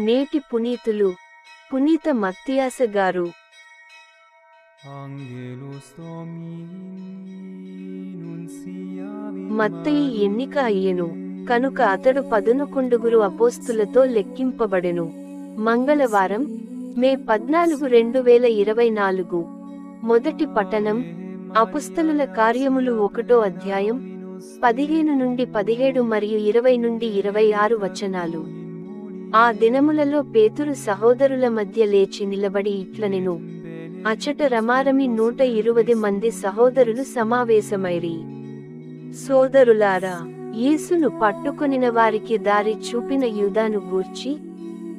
నేటి పునీతులు పునీత మత్తియాస గారు. మత్తయి ఎన్నిక అయ్యెను, కనుక అతడు 11 అపోస్తులతో లెక్కింపబడెను. మంగళవారం, మే 14, 2024. మొదటి పఠనం అపుస్తలుల కార్యములు 1వ అధ్యాయం 15 నుండి 17 మరియు 20 నుండి 26 వచనాలు. ఆ దినములలో పేతురు సహోదరుల మధ్య లేచి నిలబడి ఇట్లనెను, అచట రమారమి 120 మంది సహోదరులు సమావేశమైరి. సోదరులారా, యేసును పట్టుకొనిన వారికి దారి చూపిన యూదాను గూర్చి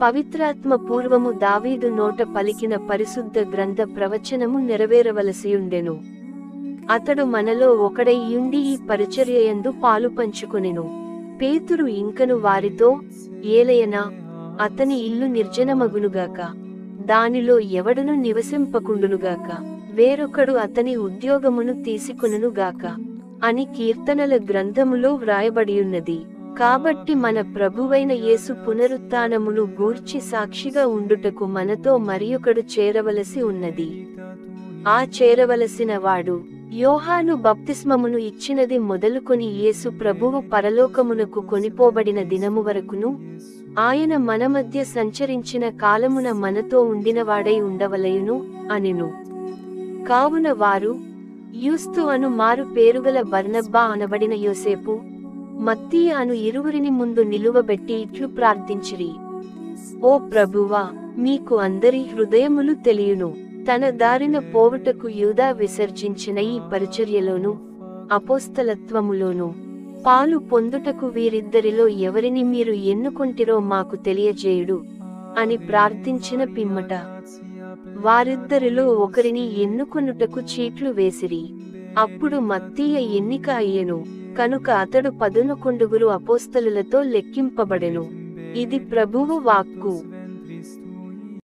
పవిత్రాత్మ పూర్వము దావీదు నోట పలికిన పరిశుద్ధ గ్రంథ ప్రవచనము నెరవేరవలసియుండెను. అతడు మనలో ఒకడై యుండి ఈ పరిచర్యయందు పాలు పంచుకొనెను. పేతురు ఇంకను వారితో, ఏలయనా, అతని ఇల్లు నిర్జనమగునుగాక, దానిలో ఎవడును నివసింపకుండునుగాక, వేరొకడు అతని ఉద్యోగమును తీసుకొనుగాక అని కీర్తనల గ్రంథములో వ్రాయబడియున్నది. కాబట్టి మన ప్రభువైన యేసు పునరుత్థానమును గూర్చి సాక్షిగా ఉండుటకు మనతో మరియొకడు చేరవలసి ఉన్నది. ఆ చేరవలసిన వాడు యోహాను బప్తిస్మమును ఇచ్చినది మొదలుకొని యేసు ప్రభువు పరలోకమునకు కొనిపోబడిన దినము వరకును ఆయన మన మధ్య సంచరించిన కాలమున మనతో ఉండినవాడై ఉండవలయును అనెను. కావున వారు యూస్తు అను మారు పేరుగల బర్నబ్బా అనబడిన యోసేపు, మత్తయి అను ఇరువురిని ముందు నిలువబెట్టి ఇట్లు ప్రార్థించిరి, ఓ ప్రభువా, మీకు అందరి హృదయములు తెలియును. తన దారిన పోవుటకు యూదా విసర్జించిన ఈ పరిచర్యలోను అపోస్తలత్వములోను పాలు పొందుటకు వీరిద్దరిలో ఎవరిని మీరు ఎన్నుకొంటిరో మాకు తెలియజేయుడు అని ప్రార్థించిన పిమ్మట వారిద్దరిలో ఒకరిని ఎన్నుకొనుటకు చీట్లు వేసిరి. అప్పుడు మత్తయి ఎన్నిక అయ్యెను, కనుక అతడు 11 అపోస్తలులతో లెక్కింపబడెను. ఇది ప్రభువు వాక్కు.